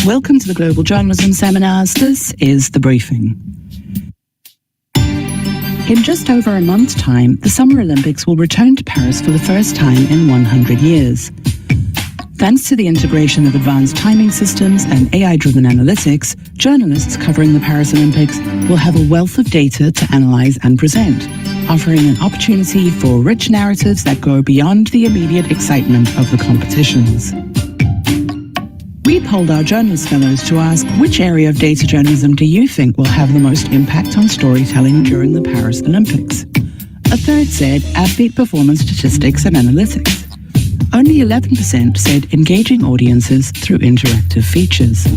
Welcome to the Global Journalism Seminars. This is The Briefing. In just over a month's time, the Summer Olympics will return to Paris for the first time in 100 years. Thanks to the integration of advanced timing systems and AI-driven analytics, journalists covering the Paris Olympics will have a wealth of data to analyze and present, offering an opportunity for rich narratives that go beyond the immediate excitement of the competitions. We polled our journalist fellows to ask, which area of data journalism do you think will have the most impact on storytelling during the Paris Olympics? A third said athlete performance statistics and analytics. Only 11% said engaging audiences through interactive features.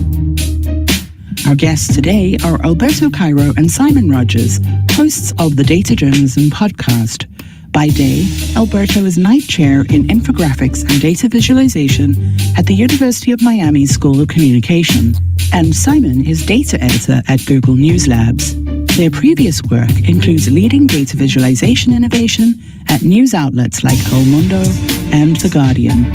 Our guests today are Alberto, Cairo and Simon Rogers, hosts of the Data Journalism podcast. By day, Alberto is Knight Chair in Infographics and Data Visualization at the University of Miami School of Communication, and Simon is Data Editor at Google News Labs. Their previous work includes leading data visualization innovation at news outlets like El Mundo and The Guardian.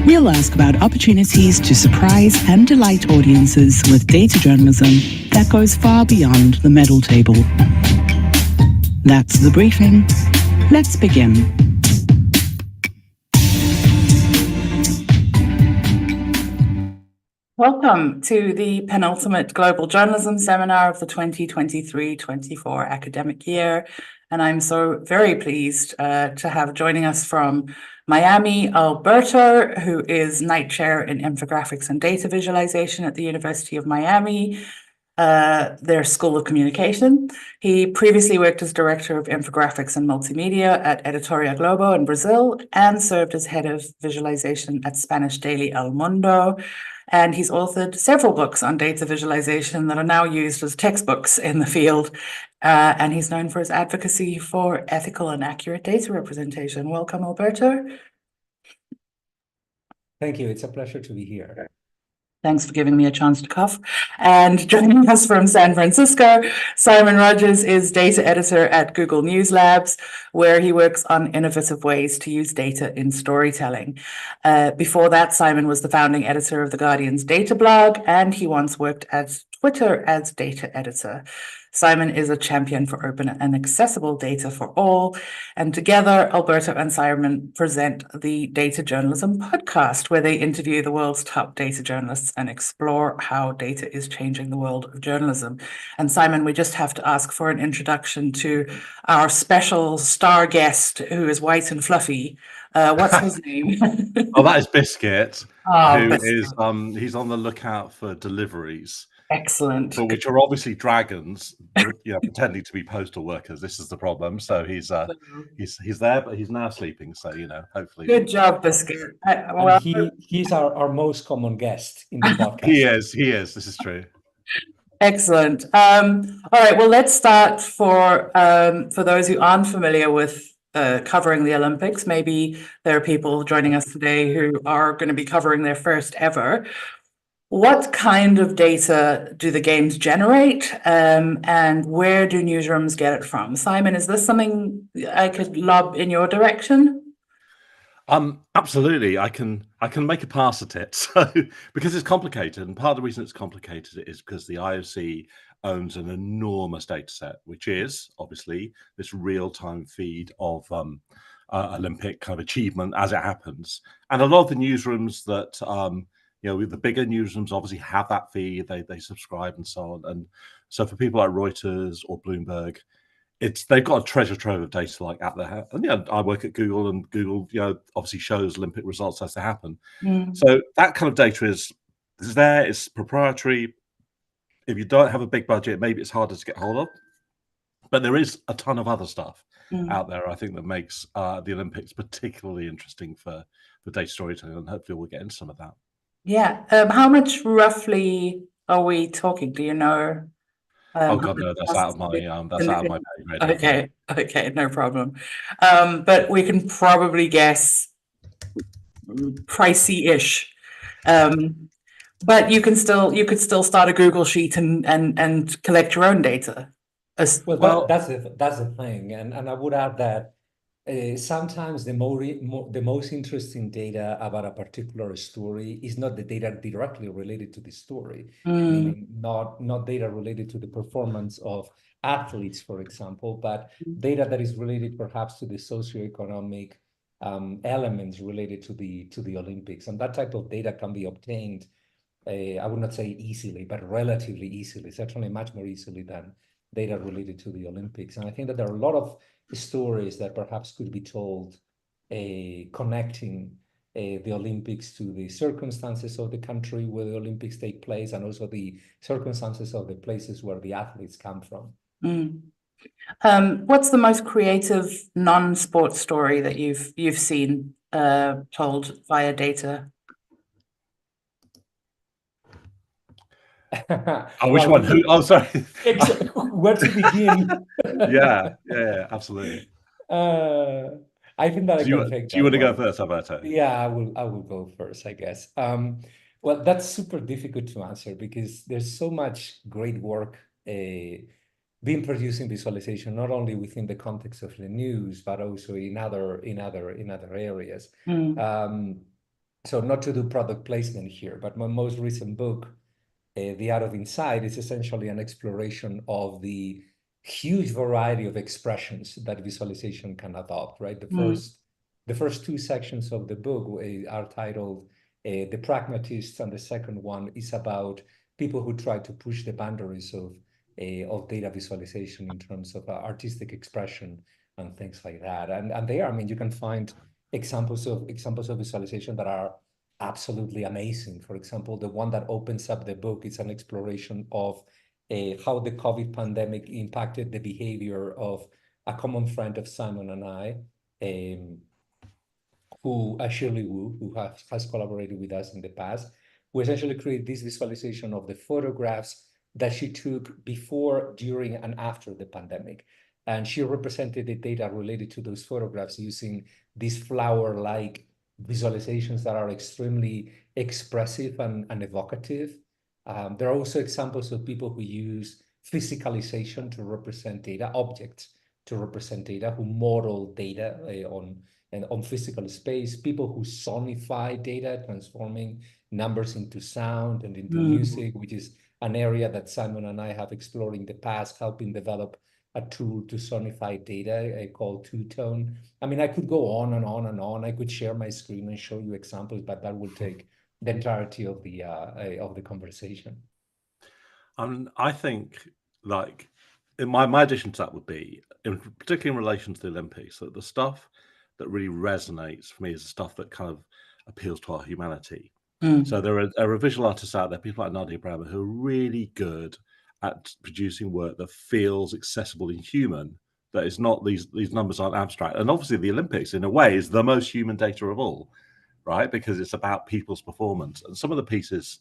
We'll ask about opportunities to surprise and delight audiences with data journalism that goes far beyond the medal table. That's The Briefing. Let's begin. Welcome to the penultimate Global Journalism Seminar of the 2023-24 academic year. And I'm so very pleased to have joining us from Miami, Alberto, who is Knight Chair in Infographics and Data Visualization at the University of Miami, their School of Communication. He previously worked as Director of Infographics and Multimedia at Editoria Globo in Brazil and served as Head of Visualization at Spanish daily El Mundo. And he's authored several books on data visualization that are now used as textbooks in the field. And he's known for his advocacy for ethical and accurate data representation. Welcome, Alberto. Thank you. It's a pleasure to be here. Thanks for giving me a chance to cough. And joining us from San Francisco, Simon Rogers is Data Editor at Google News Labs, where he works on innovative ways to use data in storytelling. Before that, Simon was the founding editor of The Guardian's data blog, and he once worked at Twitter as data editor. Simon is a champion for open and accessible data for all. And together, Alberto and Simon present the Data Journalism podcast, where they interview the world's top data journalists and explore how data is changing the world of journalism. And Simon, we just have to ask for an introduction to our special star guest, who is white and fluffy. What's his name? Oh, that is Biscuit, Biscuit. Is he's on the lookout for deliveries. Excellent. But which are obviously dragons, pretending to be postal workers. This is the problem. So he's there, but he's now sleeping. So hopefully. Good job, Biscuit. Well, he's our most common guest in the podcast. He is. This is true. Excellent. All right. Well, let's start for those who aren't familiar with covering the Olympics. Maybe there are people joining us today who are going to be covering their first ever. What kind of data do the games generate, and where do newsrooms get it from? Simon, is this something I could lob in your direction? Absolutely. I can make a pass at it. So because it's complicated, and part of the reason it's complicated is because the IOC owns an enormous data set, which is obviously this real-time feed of Olympic kind of achievement as it happens. And a lot of the newsrooms that the bigger newsrooms obviously have that feed, they subscribe and so on. And so for people like Reuters or Bloomberg, they've got a treasure trove of data like at their hand. And I work at Google, and Google, obviously shows Olympic results as they happen. So that kind of data is there, it's proprietary. If you don't have a big budget, maybe it's harder to get hold of. But there is a ton of other stuff out there, I think, that makes the Olympics particularly interesting for data storytelling, and hopefully we'll get into some of that. Yeah. How much roughly are we talking? Do you know? Oh God, no, that's out of my pay grade. Okay, no problem. But we can probably guess pricey-ish. But you could still start a Google sheet and collect your own data. Well, that's the thing, and I would add that Sometimes the most interesting data about a particular story is not the data directly related to the story, meaning not data related to the performance of athletes, for example, but data that is related perhaps to the socioeconomic elements related to the Olympics. And that type of data can be obtained, I would not say easily, but relatively easily, certainly much more easily than data related to the Olympics. And I think that there are a lot of stories that perhaps could be told connecting the Olympics to the circumstances of the country where the Olympics take place, and also the circumstances of the places where the athletes come from. What's the most creative non-sport story that you've seen told via data? Oh, which one? Who? Oh, sorry. Where to begin? yeah, absolutely. I think that do you want to go first, Alberto? Yeah, I will go first, I guess. Well, that's super difficult to answer because there's so much great work being produced in visualization, not only within the context of the news, but also in other areas. So not to do product placement here, but my most recent book, The Art of Insight, is essentially an exploration of the huge variety of expressions that visualization can adopt, right? The first two sections of the book are titled The Pragmatists, and the second one is about people who try to push the boundaries of data visualization in terms of artistic expression and things like that. And there, I mean, you can find examples of visualization that are absolutely amazing. For example, the one that opens up the book is an exploration of how the COVID pandemic impacted the behavior of a common friend of Simon and I, Shirley Wu, who has collaborated with us in the past, who essentially created this visualization of the photographs that she took before, during, and after the pandemic. And she represented the data related to those photographs using these flower-like visualizations that are extremely expressive and evocative. There are also examples of people who use physicalization to represent data, objects to represent data, who model data on physical space, people who sonify data, transforming numbers into sound and into music, which is an area that Simon and I have explored in the past, helping develop a tool to sonify data called Two-Tone. I mean, I could go on and on and on. I could share my screen and show you examples, but that will take the entirety of the conversation. I think, like, my addition to that would be, particularly in relation to the Olympics, that the stuff that really resonates for me is the stuff that kind of appeals to our humanity. So there are visual artists out there, people like Nadia Brammer, who are really good at producing work that feels accessible and human, that is not, these numbers aren't abstract. And obviously the Olympics, in a way, is the most human data of all, right? Because it's about people's performance. And some of the pieces,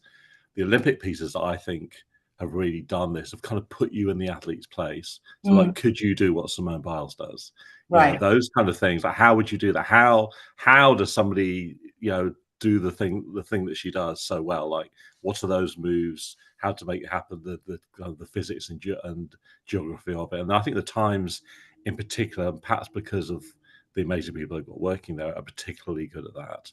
the Olympic pieces that I think have really done this, have kind of put you in the athlete's place. So like, could you do what Simone Biles does? Right. You know, those kind of things. Like, how would you do that? How does somebody, do the thing that she does so well? Like, what are those moves? How to make it happen? The physics and geography of it. And I think the Times, in particular, perhaps because of the amazing people who've got working there, are particularly good at that.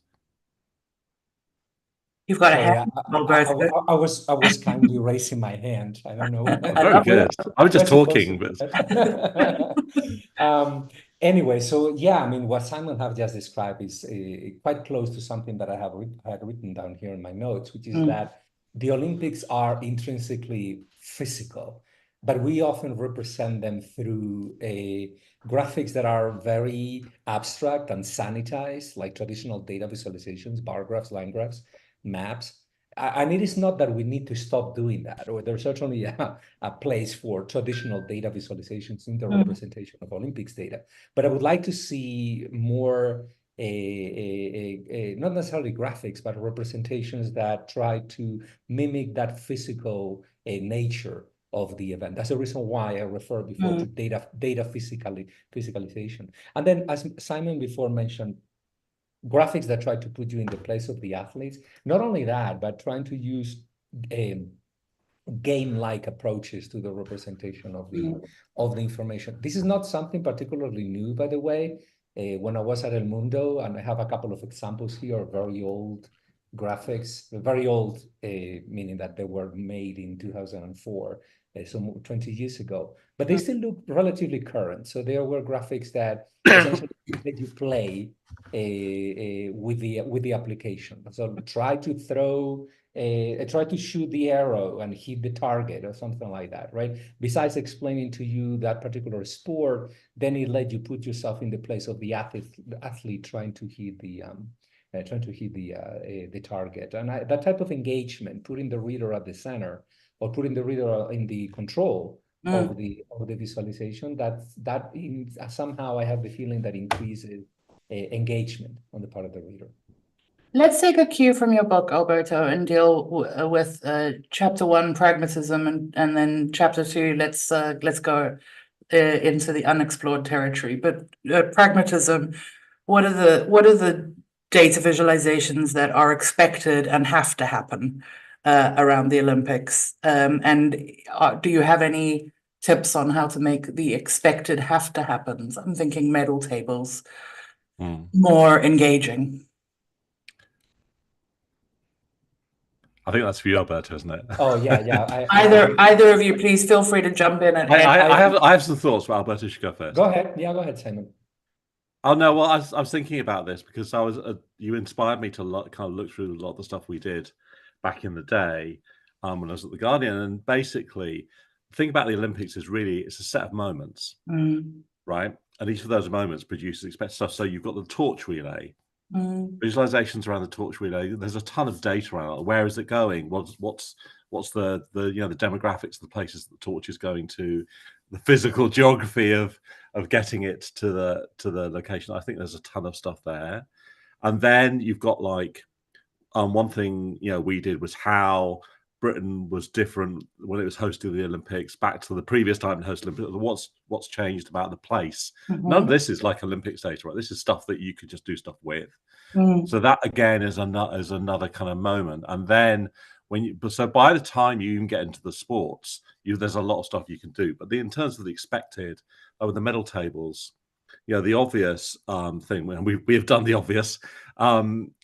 You've got Sorry, a I was kindly raising my hand. I don't know. Very good. I was just talking, but anyway, so yeah, I mean, what Simon have just described is quite close to something that I had written down here in my notes, which is that the Olympics are intrinsically physical, but we often represent them through graphics that are very abstract and sanitized, like traditional data visualizations, bar graphs, line graphs, maps. And it is not that we need to stop doing that, or there's certainly a place for traditional data visualizations in the representation of Olympics data. But I would like to see more, not necessarily graphics, but representations that try to mimic that physical nature of the event. That's the reason why I referred before to data physicalization. And then, as Simon before mentioned, graphics that try to put you in the place of the athletes. Not only that, but trying to use game-like approaches to the representation of the information. This is not something particularly new, by the way. when I was at El Mundo, and I have a couple of examples here, very old graphics, very old, meaning that they were made in 2004, so 20 years ago, but they still look relatively current. So there were graphics that essentially let you play with the application. So try to shoot the arrow and hit the target or something like that, right? Besides explaining to you that particular sport, then it let you put yourself in the place of the athlete trying to hit the target. And that type of engagement, putting the reader at the center or putting the reader in the control of the visualization, that somehow I have the feeling that increases engagement on the part of the reader. Let's take a cue from your book, Alberto, and deal with chapter 1, pragmatism, and then chapter 2. Let's go into the unexplored territory. But pragmatism, what are the data visualizations that are expected and have to happen around the Olympics? And do you have any tips on how to make the expected have to happens? I'm thinking medal tables more engaging. I think that's for you, Alberto, isn't it? Oh yeah. Either of you, please feel free to jump in. I have some thoughts, but Alberto should go first. Go ahead. Yeah, go ahead, Simon. Oh no, well, I was thinking about this because you inspired me to kind of look through a lot of the stuff we did back in the day when I was at the Guardian, and basically, the thing about the Olympics is really it's a set of moments, right? And each of those moments produces expected stuff. So you've got the torch relay, visualizations around the torch relay. There's a ton of data around it. Where is it going? What's the the demographics of the places that the torch is going to, the physical geography of getting it to the location. I think there's a ton of stuff there. And then you've got like one thing we did was how Britain was different when it was hosting the Olympics back to the previous time it hosted Olympics. What's changed about the place? None of this is like Olympics data, right? This is stuff that you could just do stuff with. So that again is another kind of moment. And then so by the time you even get into the sports, there's a lot of stuff you can do. But in terms of the expected, with the medal tables, the obvious thing, and we have done the obvious,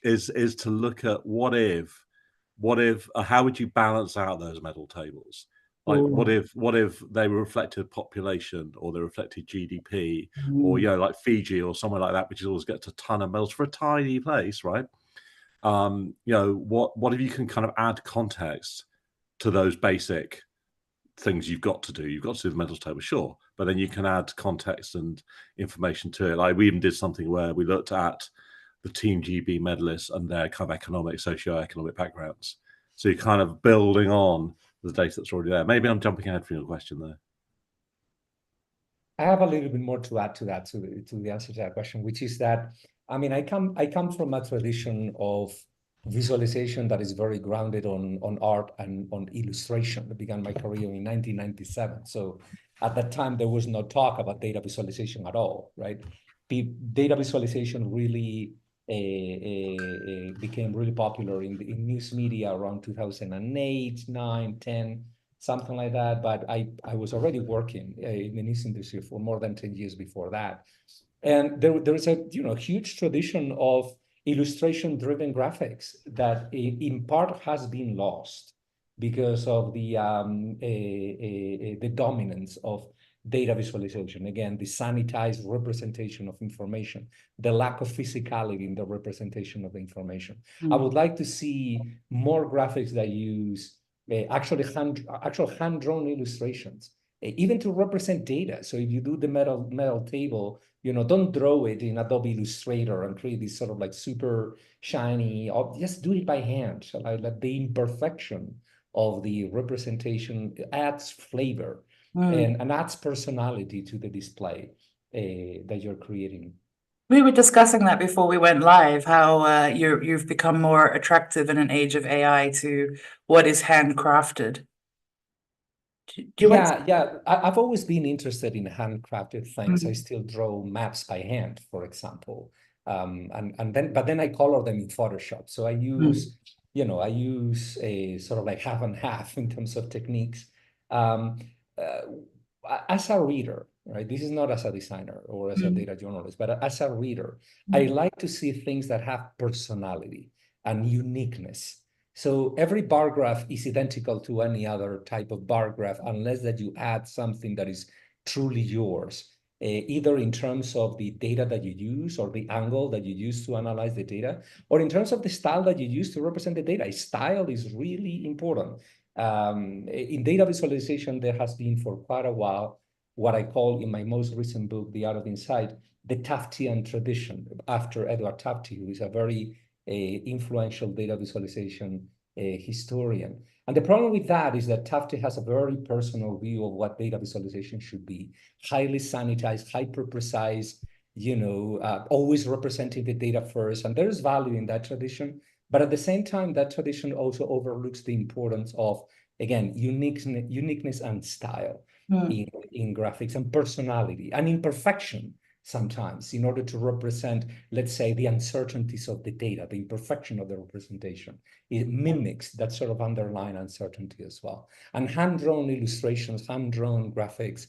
is to look at what if how would you balance out those medal tables? Like what if they were reflected population or they reflected GDP or like Fiji or somewhere like that, which always gets a ton of medals for a tiny place, right? What if you can kind of add context to those basic things you've got to do? You've got to do the medals table, sure, but then you can add context and information to it. Like we even did something where we looked at the Team GB medalists and their kind of socio-economic backgrounds. So you're kind of building on the data that's already there. Maybe I'm jumping ahead from your question there. I have a little bit more to add to that, to the answer to that question, which is that, I mean, I come from a tradition of visualization that is very grounded on art and on illustration. I began my career in 1997. So at that time, there was no talk about data visualization at all, right? Data visualization really became really popular in news media around 2008, 9, 10, something like that. But I was already working in the news industry for more than 10 years before that. And there is a huge tradition of illustration-driven graphics that in part has been lost because of the dominance of data visualization. Again, the sanitized representation of information, the lack of physicality in the representation of the information. I would like to see more graphics that use actual hand-drawn illustrations, even to represent data. So if you do the medal table, don't draw it in Adobe Illustrator and create this sort of like super shiny, just do it by hand. So like the imperfection of the representation adds flavor and adds personality to the display that you're creating. We were discussing that before we went live, how you've become more attractive in an age of AI to what is handcrafted. I've always been interested in handcrafted things. I still draw maps by hand, for example, but then I color them in Photoshop. So I use a sort of like half and half in terms of techniques. As a reader, right? This is not as a designer or as a data journalist, but as a reader. I like to see things that have personality and uniqueness. So every bar graph is identical to any other type of bar graph, unless that you add something that is truly yours, either in terms of the data that you use or the angle that you use to analyze the data, or in terms of the style that you use to represent the data. Style is really important. In data visualization, there has been for quite a while what I call in my most recent book, The Art of Insight, the Tuftian tradition, after Edward Tufte, who is a very influential data visualization historian. And the problem with that is that Tufte has a very personal view of what data visualization should be. Highly sanitized, hyper precise, always representing the data first. And there's value in that tradition. But at the same time, that tradition also overlooks the importance of, again, uniqueness and style in graphics, and personality and imperfection sometimes, in order to represent, let's say, the uncertainties of the data, the imperfection of the representation. It mimics that sort of underlying uncertainty as well. And hand-drawn illustrations, hand-drawn graphics,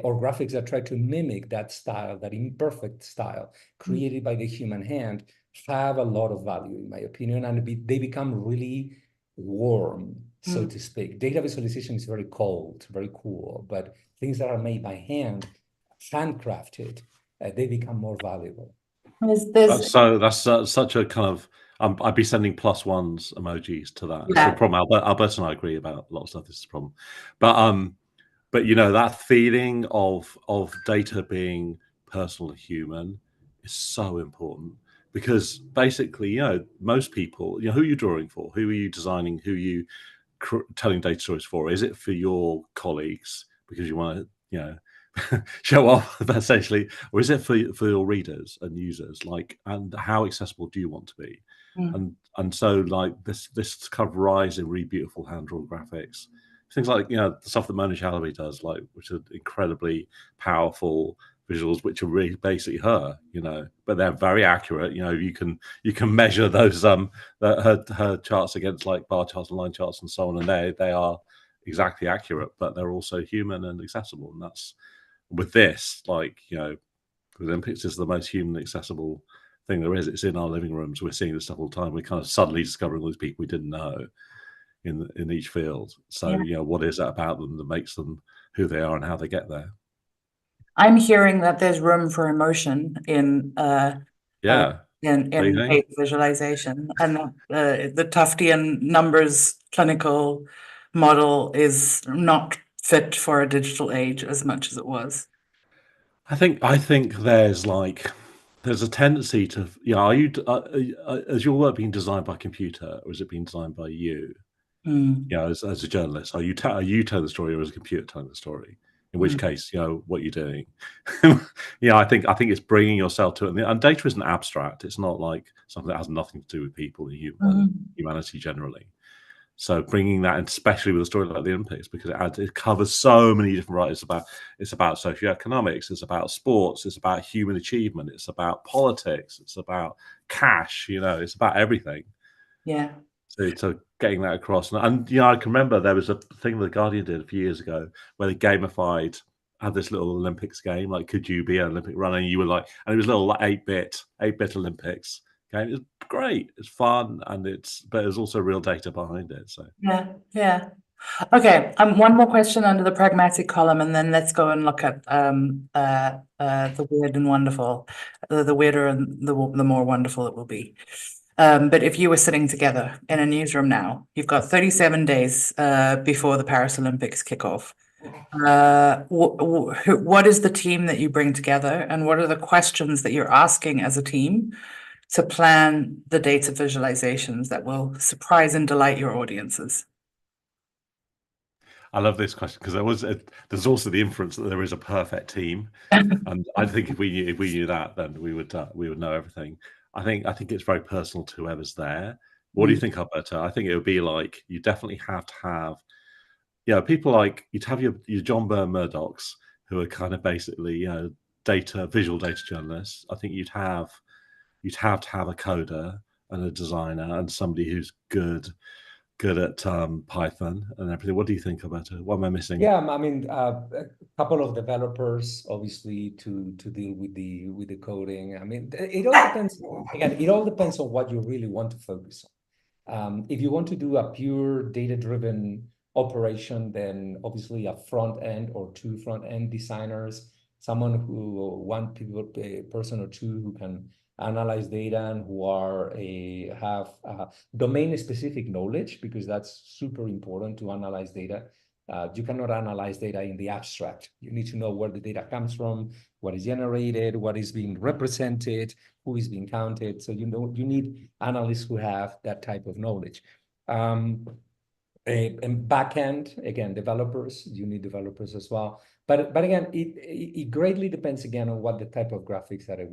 or graphics that try to mimic that style, that imperfect style created by the human hand, have a lot of value, in my opinion, and they become really warm, so to speak. Data visualization is very cold, very cool, but things that are made by hand, handcrafted, they become more valuable. That's such a kind of, I'd be sending +1s emojis to that. It's a problem. Alberto and I agree about a lot of stuff. This is a problem, but that feeling of data being personal and human is so important, because basically, most people, who are you drawing for? Who are you designing? Who are you telling data stories for? Is it for your colleagues because you want to, show off essentially, or is it for your readers and users? And how accessible do you want to be? And so this kind of rise in really beautiful hand-drawn graphics, things like the stuff that Mona Chalabi does, which are incredibly powerful visuals, which are really basically her, but they're very accurate. You can measure those her charts against bar charts and line charts and so on, and they are exactly accurate, but they're also human and accessible. And that's with this, the Olympics is the most human accessible thing there is. It's in our living rooms. We're seeing this stuff all the time. We're kind of suddenly discovering all these people we didn't know in each field. So what is it about them that makes them who they are and how they get there? I'm hearing that there's room for emotion in data visualization, and the Tuftian numbers clinical model is not fit for a digital age as much as it was. I think there's a tendency to, are you is your work being designed by a computer, or is it being designed by you? As a journalist, are you telling the story, or is a computer telling the story? In which case, what you're doing. I think it's bringing yourself to it. And data isn't abstract. It's not like something that has nothing to do with people and humanity generally. So bringing that, and especially with a story like the Olympics, because it covers so many different writers. It's about socioeconomics, it's about sports, it's about human achievement, it's about politics, it's about cash. It's about everything. Yeah. So getting that across, and I can remember there was a thing The Guardian did a few years ago where they gamified, had this little Olympics game, could you be an Olympic runner? And you were and it was little 8-bit Olympics game. It was great, it's fun, but there's also real data behind it. So yeah. Okay, one more question under the pragmatic column, and then let's go and look at the weird and wonderful. The weirder and the more wonderful it will be. But if you were sitting together in a newsroom now, you've got 37 days before the Paris Olympics kick off. What is the team that you bring together, and what are the questions that you're asking as a team to plan the data visualizations that will surprise and delight your audiences? I love this question, because there's also the inference that there is a perfect team, and I think if we knew that, then we would know everything. I think it's very personal to whoever's there. What do you think, Alberto? I think it would be you definitely have to have, people you'd have your John Byrne Murdochs, who are kind of basically visual data journalists. I think you'd have to have a coder and a designer and somebody who's good good at Python and everything. What do you think about it? What am I missing? Yeah, I mean, a couple of developers, obviously, to deal with the coding. I mean, it all depends. Again, it all depends on what you really want to focus on. If you want to do a pure data-driven operation, then obviously a front end or two front end designers, someone who a person or two who can analyze data and who have domain specific knowledge, because that's super important to analyze data. You cannot analyze data in the abstract. You need to know where the data comes from, what is generated, what is being represented, who is being counted. So you need analysts who have that type of knowledge. And backend, again, developers, you need developers as well. But again, it greatly depends again on what the type of graphics that you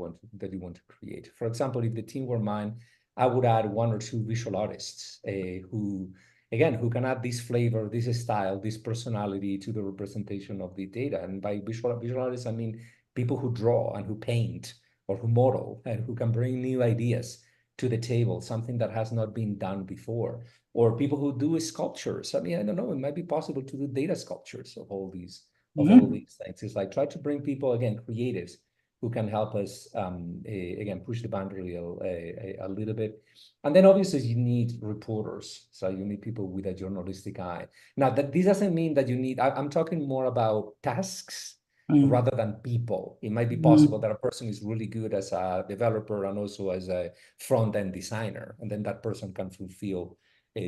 want to create. For example, if the team were mine, I would add one or two visual artists who can add this flavor, this style, this personality to the representation of the data. And by visual artists, I mean people who draw and who paint or who model and who can bring new ideas to the table, something that has not been done before, or people who do sculptures. I mean, I don't know, it might be possible to do data sculptures of all these things. It's like try to bring people, again, creatives who can help us, again, push the boundary a little bit. And then obviously you need reporters. So you need people with a journalistic eye. Now, this doesn't mean that you need, I'm talking more about tasks rather than people. It might be possible that a person is really good as a developer and also as a front-end designer, and then that person can fulfill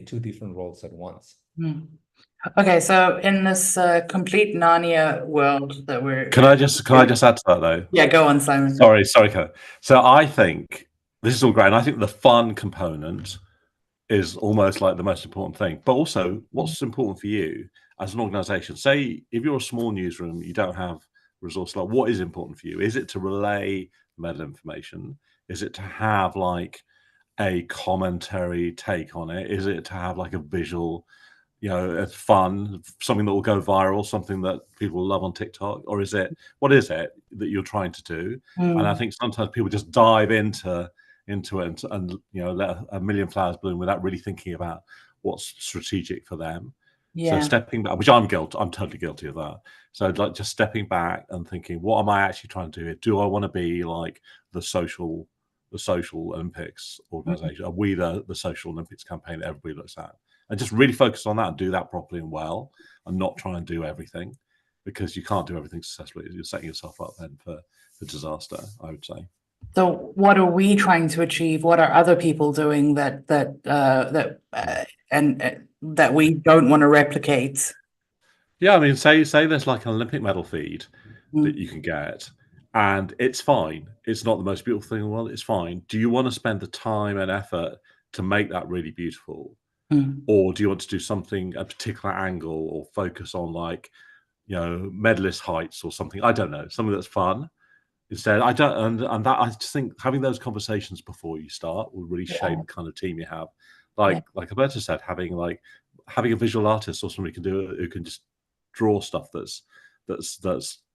two different roles at once. Okay, so in this complete Narnia world that we're Can I just add to that though? Yeah, go on, Simon. Sorry, Ken. So I think this is all great, and I think the fun component is almost like the most important thing. But also, what's important for you as an organization? Say if you're a small newsroom, you don't have resources. Like, what is important for you? Is it to relay meta information? Is it to have like a commentary take on it? Is it to have like a visual, it's fun, something that will go viral, something that people love on TikTok? Or what is it that you're trying to do? And I think sometimes people just dive into it and let a million flowers bloom without really thinking about what's strategic for them. So stepping back, which I'm totally guilty of that. So like just stepping back and thinking, what am I actually trying to do here? Do I want to be like the social Olympics organization? Are we the social Olympics campaign that everybody looks at? And just really focus on that and do that properly and well, and not try and do everything, because you can't do everything successfully. You're setting yourself up then for disaster, I would say. So what are we trying to achieve? What are other people doing that we don't want to replicate? Yeah, I mean, say there's like an Olympic medal feed that you can get, and it's fine. It's not the most beautiful thing in the world. It's fine. Do you want to spend the time and effort to make that really beautiful? Or do you want to do something, a particular angle, or focus on like, medalist heights or something? I don't know, something that's fun. Instead, I don't, and that I just think having those conversations before you start will really shape the kind of team you have. Like Alberto said, having a visual artist or somebody who can just draw stuff that's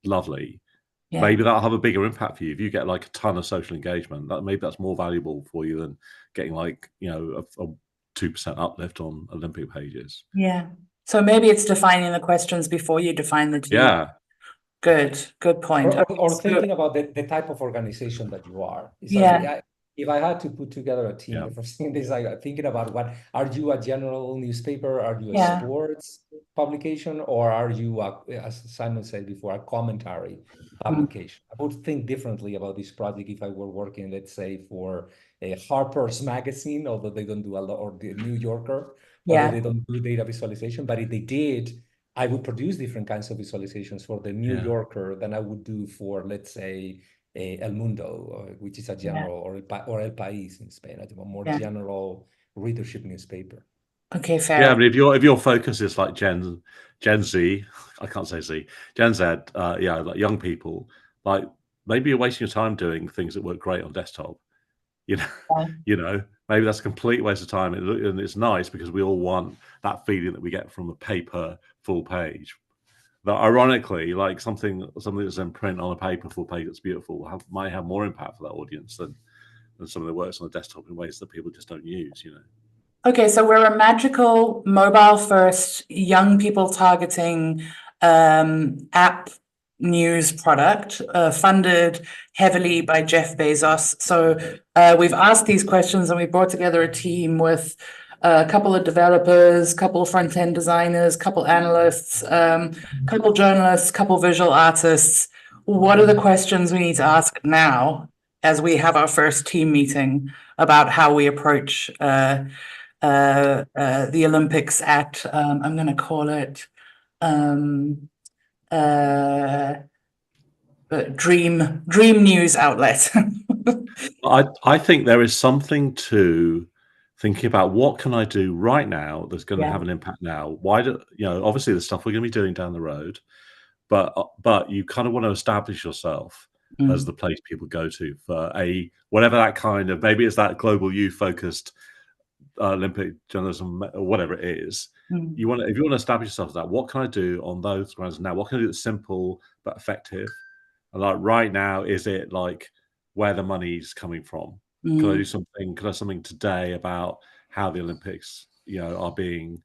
lovely. Yeah. Maybe that'll have a bigger impact for you. If you get like a ton of social engagement, maybe that's more valuable for you than getting like a 2% uplift on Olympic pages. Yeah. So maybe it's defining the questions before you define the team. Yeah. Good point. Or thinking about the type of organization that you are. It's like, if I had to put together a team, the first thing is like thinking about are you a general newspaper? Are you a sports publication? Or are you, as Simon said before, a commentary publication? I would think differently about this project if I were working, let's say, for a Harper's Magazine, although they don't do a lot, or the New Yorker, although they don't do data visualization. But if they did, I would produce different kinds of visualizations for the New Yorker than I would do for, let's say, El Mundo, which is a general, or El País in Spain, a more general readership newspaper. Okay, fair. Yeah, but if your focus is like Gen Z, I can't say Z, Gen Z, like young people, like maybe you're wasting your time doing things that work great on desktop. Maybe that's a complete waste of time, and it's nice because we all want that feeling that we get from a paper full page. But ironically, like something that's in print on a paper full page that's beautiful might have more impact for that audience than something that works on a desktop in ways that people just don't use. Okay, so we're a magical, mobile-first, young people targeting app news product, funded heavily by Jeff Bezos. So we've asked these questions and we brought together a team with a couple of developers, couple of front-end designers, couple analysts, couple journalists, couple visual artists. What are the questions we need to ask now as we have our first team meeting about how we approach the Olympics at I'm going to call it dream news outlet. I think there is something to thinking about what can I do right now that's going to Yeah. have an impact now. Why do obviously the stuff we're going to be doing down the road, but you kind of want to establish yourself as the place people go to for whatever that kind of, maybe it's that global youth focused Olympic journalism or whatever it is. If you want to establish yourself as that, what can I do on those grounds now? What can I do that's simple but effective? And like right now, is it like where the money's coming from? Can I do something? Can I do something today about how the Olympics, are being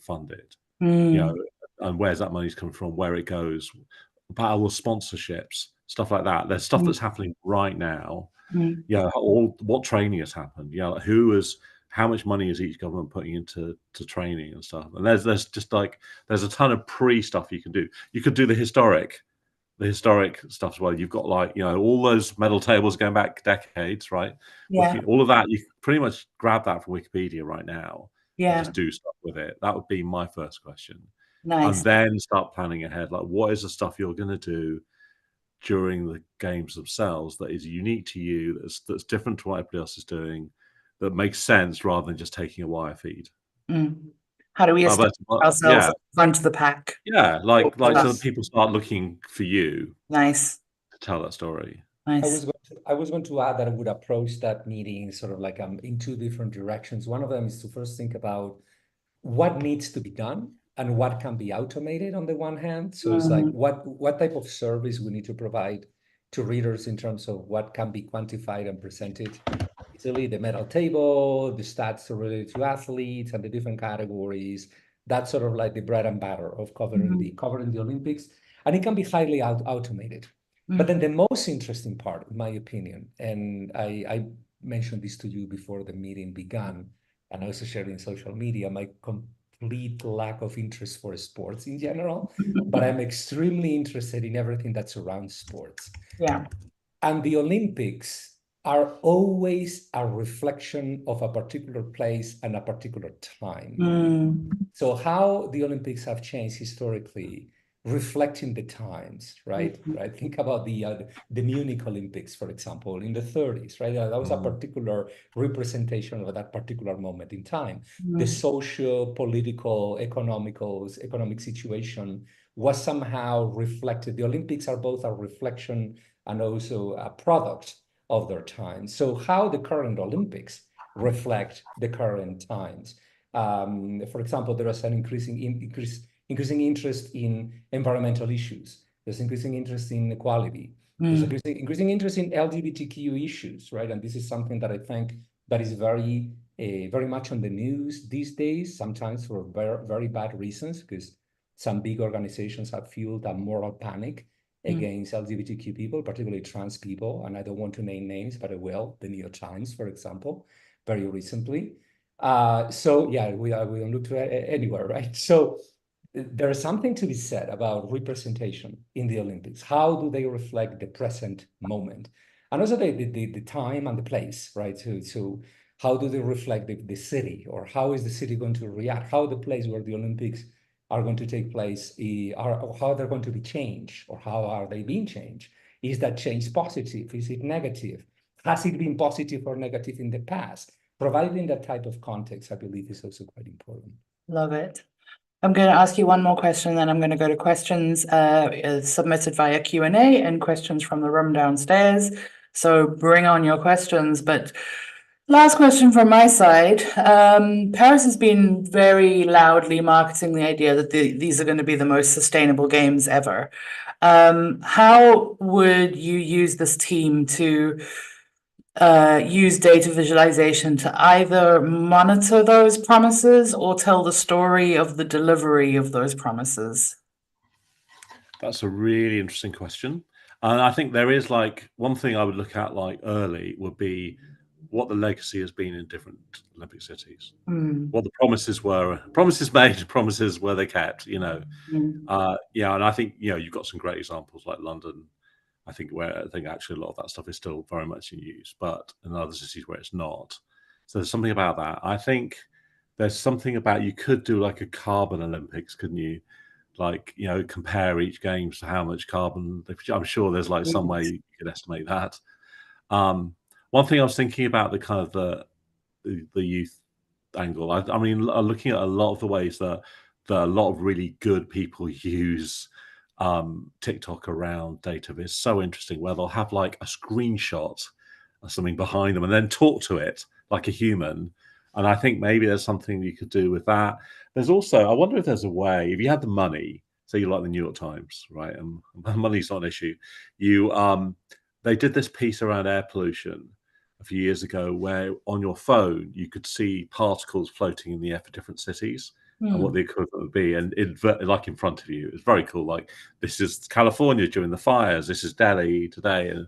funded? And where's that money's coming from? Where it goes? About all the sponsorships, stuff like that. There's stuff that's happening right now. What training has happened? Like how much money is each government putting into training and stuff? And there's just like there's a ton of pre-stuff you can do. You could do the historic stuff as well. You've got like all those medal tables going back decades, right? Yeah. All of that you can pretty much grab that from Wikipedia right now. Yeah. Just do stuff with it. That would be my first question. Nice. And then start planning ahead. Like, what is the stuff you're going to do during the games themselves that is unique to you, that's different to what everybody else is doing, that makes sense rather than just taking a wire feed? How do we establish ourselves front of the pack? Yeah, like so that people start looking for you. Nice. To tell that story. Nice. I was going to add that I would approach that meeting sort of like in two different directions. One of them is to first think about what needs to be done and what can be automated on the one hand. So it's like what type of service we need to provide to readers in terms of what can be quantified and presented. Easily the medal table, the stats related to athletes and the different categories. That's sort of like the bread and butter of covering the Olympics. And it can be highly automated. But then the most interesting part, in my opinion, and I mentioned this to you before the meeting began, and I also shared in social media, my complete lack of interest for sports in general, but I'm extremely interested in everything that surrounds sports. Yeah. And the Olympics are always a reflection of a particular place and a particular time. So how the Olympics have changed historically, reflecting the times, right? Think about the Munich Olympics, for example, in the 30s, right? That was a particular representation of that particular moment in time. The social, political, economic situation was somehow reflected. The Olympics are both a reflection and also a product of their time. So how the current Olympics reflect the current times. For example, there is an increasing interest in environmental issues. There's increasing interest in equality. There's increasing interest in LGBTQ issues, right? And this is something that I think that is very much on the news these days, sometimes for very, very bad reasons, because some big organizations have fueled a moral panic against LGBTQ people, particularly trans people. And I don't want to name names, but I will. The New York Times, for example, very recently. So yeah, we don't look to anywhere, right? So there is something to be said about representation in the Olympics. How do they reflect the present moment? And also the time and the place, right? So how do they reflect the city, or how is the city going to react? How the place where the Olympics are going to take place, how they're going to be changed, or how are they being changed? Is that change positive? Is it negative? Has it been positive or negative in the past? Providing that type of context, I believe, is also quite important. Love it. I'm going to ask you one more question, then I'm going to go to questions submitted via Q&A and questions from the room downstairs. So bring on your questions. But last question from my side. Paris has been very loudly marketing the idea that these are going to be the most sustainable games ever. How would you use this team to use data visualization to either monitor those promises or tell the story of the delivery of those promises? That's a really interesting question. And I think there is like one thing I would look at like early would be what the legacy has been in different Olympic cities. Mm, What the promises were, promises made, promises were they kept, mm, yeah, and I think you've got some great examples like London. I think actually a lot of that stuff is still very much in use, but in other cities where it's not. So there's something about that. I think there's something about you could do like a carbon Olympics, couldn't you? Like compare each games to how much carbon. I'm sure there's like some way yes. you could estimate that. One thing I was thinking about the kind of the youth angle. I mean, looking at a lot of the ways that a lot of really good people use TikTok around data is so interesting. Where they'll have like a screenshot or something behind them and then talk to it like a human. And I think maybe there's something you could do with that. There's also, I wonder if there's a way, if you had the money, say you like the New York Times, right? And money's not an issue. They did this piece around air pollution a few years ago where on your phone you could see particles floating in the air for different cities and what Mm, the equivalent would be, and like in front of you. It's very cool. Like this is California during the fires, this is Delhi today, and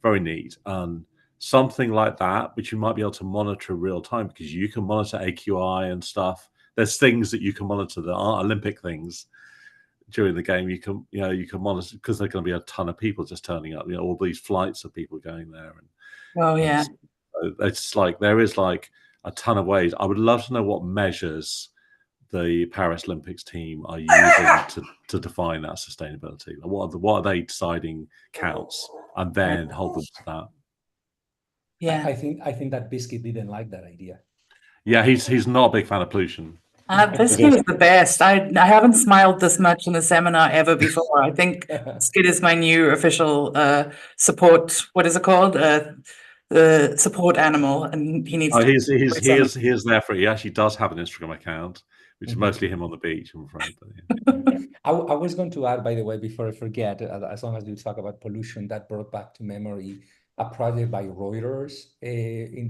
very neat. And something like that, which you might be able to monitor real time because you can monitor AQI and stuff. There's things that you can monitor that aren't Olympic things during the game. You can monitor because there are going to be a ton of people just turning up. All these flights of people going there, oh, and yeah. so it's like there is like a ton of ways. I would love to know what measures the Paris Olympics team are using to define that sustainability. Like what are they deciding counts, and then hold them to that. Yeah. I think that Biscuit didn't like that idea. Yeah, he's not a big fan of pollution. Biscuit is the best. I haven't smiled this much in a seminar ever before. I think Biscuit is my new official support. What is it called? The support animal, and he needs Oh, to. he is there for it. He actually does have an Instagram account, which is mostly him on the beach, I'm afraid. But, yeah. I was going to add, by the way, before I forget, as long as you talk about pollution, that brought back to memory a project by Reuters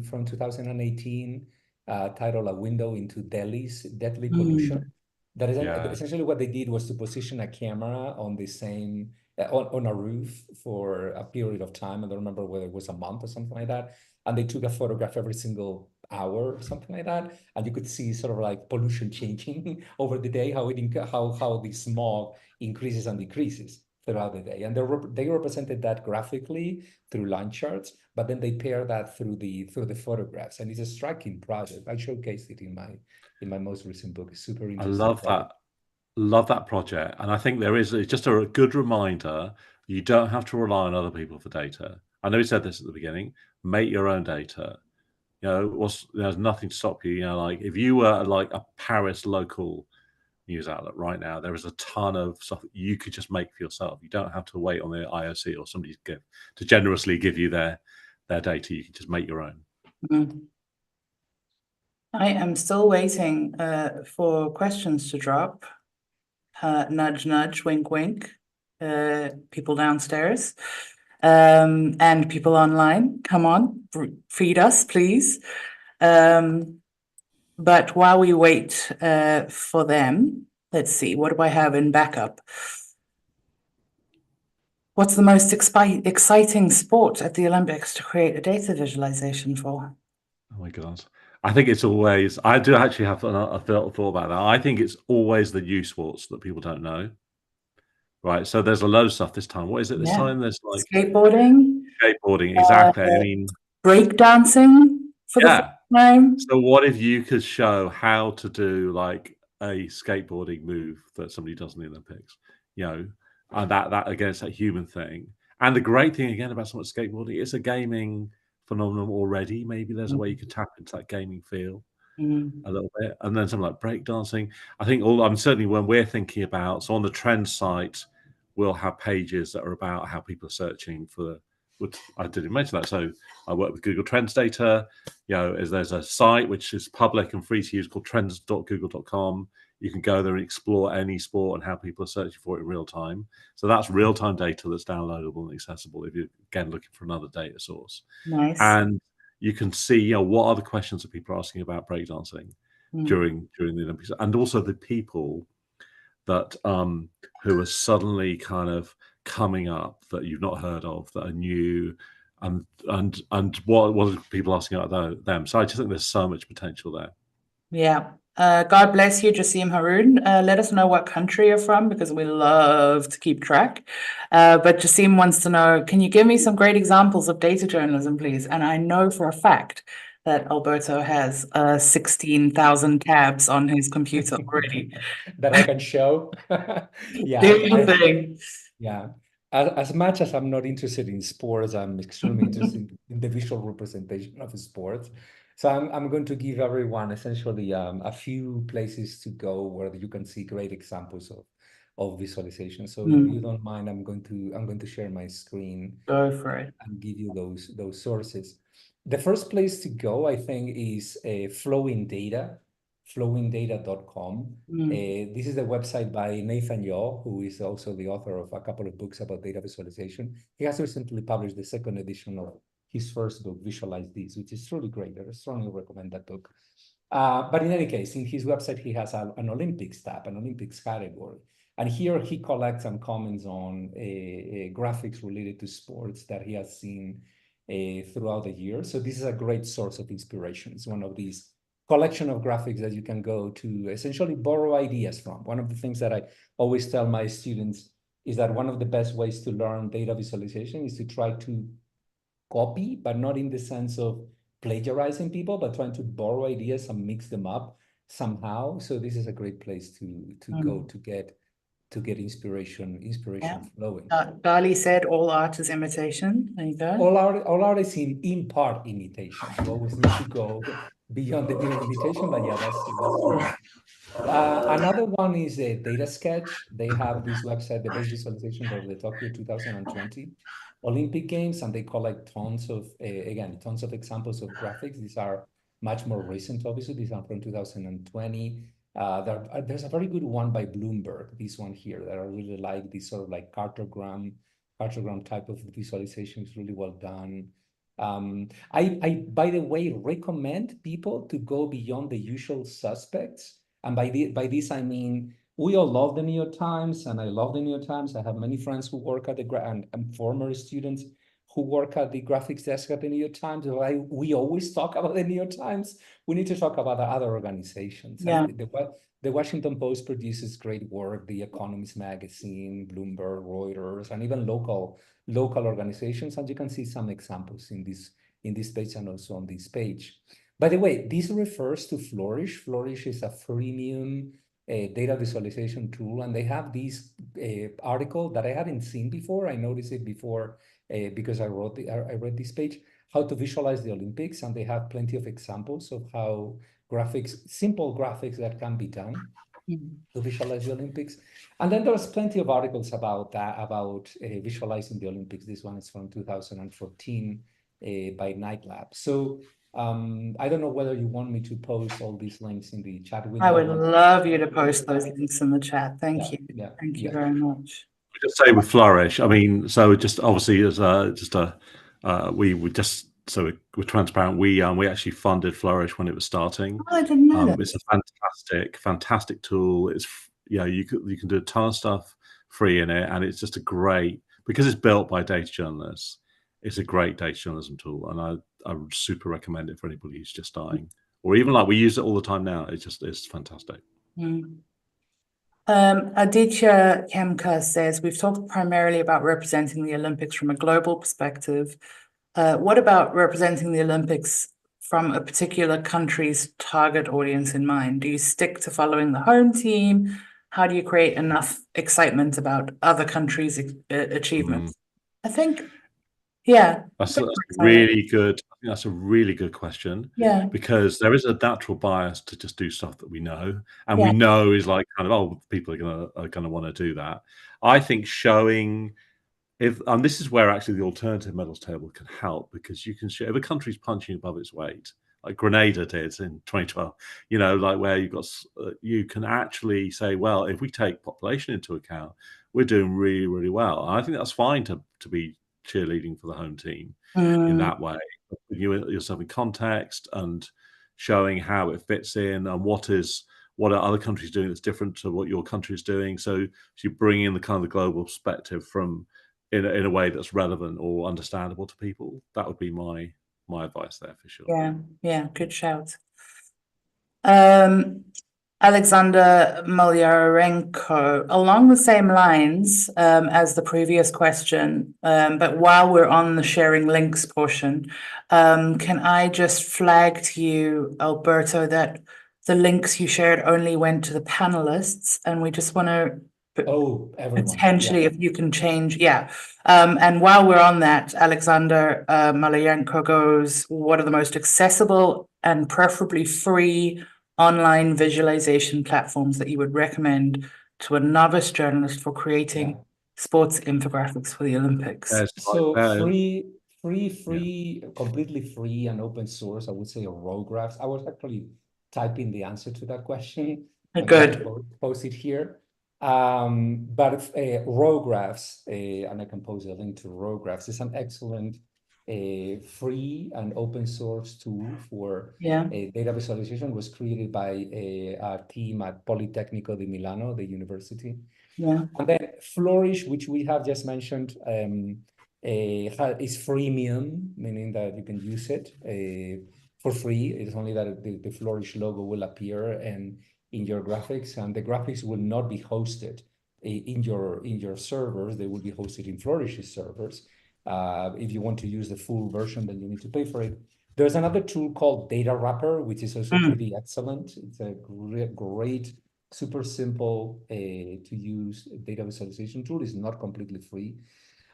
from 2018 titled "A Window into Delhi's Deadly Pollution." That is Yeah. essentially what they did was to position a camera on the same on a roof for a period of time. I don't remember whether it was a month or something like that. And they took a photograph every single hour or something like that, and you could see sort of like pollution changing over the day, how the smog increases and decreases throughout the day. And they represented that graphically through line charts, but then they pair that through the photographs, and it's a striking project. I showcased it in my most recent book. It's super I interesting love project. that. Love that project. And I think it's just a good reminder you don't have to rely on other people for data. I know we said this at the beginning, make your own data. There's nothing to stop you. Like if you were like a Paris local news outlet right now, there is a ton of stuff you could just make for yourself. You don't have to wait on the IOC or somebody to generously give you their data. You can just make your own. Mm. I am still waiting for questions to drop. Nudge, nudge, wink, wink. People downstairs and people online. Come on, feed us, please. But while we wait for them, let's see, what do I have in backup? What's the most exciting sport at the Olympics to create a data visualization for? Oh my God. I think it's always, I do actually have a thought about that. I think it's always the youth sports that people don't know. Right. So there's a load of stuff this time. What is it this Yeah. time? There's like Skateboarding, skateboarding. Exactly. I mean, breakdancing for the first yeah. time. So what if you could show how to do like a skateboarding move that somebody does in the Olympics, and that against that human thing. And the great thing again about something like skateboarding, it's a gaming phenomenon already. Maybe there's a way you could tap into that gaming feel a little bit. And then something like breakdancing. I think certainly when we're thinking about, so on the trend site, we'll have pages that are about how people are searching for, I didn't mention that. So I work with Google Trends data. There's a site which is public and free to use called trends.google.com. You can go there and explore any sport and how people are searching for it in real time. So that's real-time data that's downloadable and accessible if you're, again, looking for another data source. Nice. And you can see, what are the questions that people are asking about breakdancing during the Olympics, and also the people that who are suddenly kind of coming up that you've not heard of, that are new, and what are people asking about them. So I just think there's so much potential there. Yeah. God bless you, Jassim Haroon. Let us know what country you're from, because we love to keep track. But Jassim wants to know, can you give me some great examples of data journalism, please? And I know for a fact that Alberto has 16,000 tabs on his computer already. That I can show. Yeah, Do your thing. yeah. As much as I'm not interested in sports, I'm extremely interested in the visual representation of sports. So I'm going to give everyone essentially a few places to go where you can see great examples of visualization. So if you don't mind, I'm going to share my screen. Go for it. And give you those sources. The first place to go, I think, is flowingdata.com. This is the website by Nathan Yaw, who is also the author of a couple of books about data visualization. He has recently published the second edition of his first book, Visualize This, which is truly great. I strongly recommend that book. But in any case, in his website, he has an Olympics tab, an Olympics category. And here he collects and comments on graphics related to sports that he has seen throughout the year. So this is a great source of inspiration. It's one of these collection of graphics that you can go to essentially borrow ideas from. One of the things that I always tell my students is that one of the best ways to learn data visualization is to try to copy, but not in the sense of plagiarizing people, but trying to borrow ideas and mix them up somehow. So this is a great place to go to get inspiration flowing. Dali said all art is imitation. There you go. All art is in part imitation. You always need to go beyond the mere imitation, but yeah, that's true. Another one is a Data Sketch. They have this website, the best visualization of the Tokyo 2020 Olympic Games, and they collect tons of examples of graphics. These are much more recent, obviously. These are from 2020. There's a very good one by Bloomberg, this one here, that I really like. This sort of like cartogram type of visualization is really well done. I by the way, recommend people to go beyond the usual suspects. And by this, I mean, we all love the New York Times, and I love the New York Times. I have many friends who work at and former students who work at the graphics desk at the New York Times. We always talk about the New York Times. We need to talk about the other organizations. Yeah. The Washington Post produces great work, The Economist magazine, Bloomberg, Reuters, and even local organizations. And you can see some examples in this page and also on this page. By the way, this refers to Flourish. Flourish is a freemium data visualization tool, and they have this article that I hadn't seen before. I noticed it before because I read this page, how to visualize the Olympics, and they have plenty of examples of how simple graphics that can be done to visualize the Olympics. And then there's plenty of articles about that, about visualizing the Olympics. This one is from 2014 by Night Lab. So I don't know whether you want me to post all these links in the chat window. I would love you to post those links in the chat. Thank you. Thank you very much. Just say with Flourish, I mean, so just obviously as we're transparent. We actually funded Flourish when it was starting. Oh, I didn't know that. It's a fantastic tool. It's you can do a ton of stuff free in it, and it's just because it's built by data journalists. It's a great data journalism tool, and I would super recommend it for anybody who's just starting, or even we use it all the time now. It's fantastic. Aditya Kemka says, we've talked primarily about representing the Olympics from a global perspective. What about representing the Olympics from a particular country's target audience in mind? Do you stick to following the home team? How do you create enough excitement about other countries' achievements? I think, yeah. That's really good. I think that's a really good question. Yeah. Because there is a natural bias to just do stuff that we know, and we know is like kind of, people are gonna want to do that. I think showing and this is where actually the alternative medals table can help, because you can show if a country's punching above its weight, like Grenada did in 2012. You know, like where you can actually say, well, if we take population into account, we're doing really, really well. And I think that's fine to be cheerleading for the home team in that way. Yourself in context and showing how it fits in and what are other countries doing that's different to what your country is doing. So you bring in the kind of the global perspective from in a way that's relevant or understandable to people. That would be my advice there for sure. Yeah, good shout. Alexander Malyarenko, along the same lines as the previous question, but while we're on the sharing links portion, can I just flag to you, Alberto, that the links you shared only went to the panelists, and we just want to everyone. Potentially, if you can change, and while we're on that, Alexander Malyarenko goes, what are the most accessible and preferably free online visualization platforms that you would recommend to a novice journalist for creating sports infographics for the Olympics? So free, completely free and open source, I would say row graphs. I was actually typing the answer to that question. Good. Post it here. But row graphs, and I can post a link to row graphs, is an excellent free and open source tool for data visualization. It was created by a team at Politecnico di Milano, the university. And then Flourish, which we have just mentioned, is freemium, meaning that you can use it for free. It's only that the Flourish logo will appear and in your graphics, and the graphics will not be hosted in your servers. They will be hosted in Flourish's servers. If you want to use the full version, then you need to pay for it. There's another tool called Data Wrapper, which is also pretty excellent. It's a great, super simple to use data visualization tool. It's not completely free.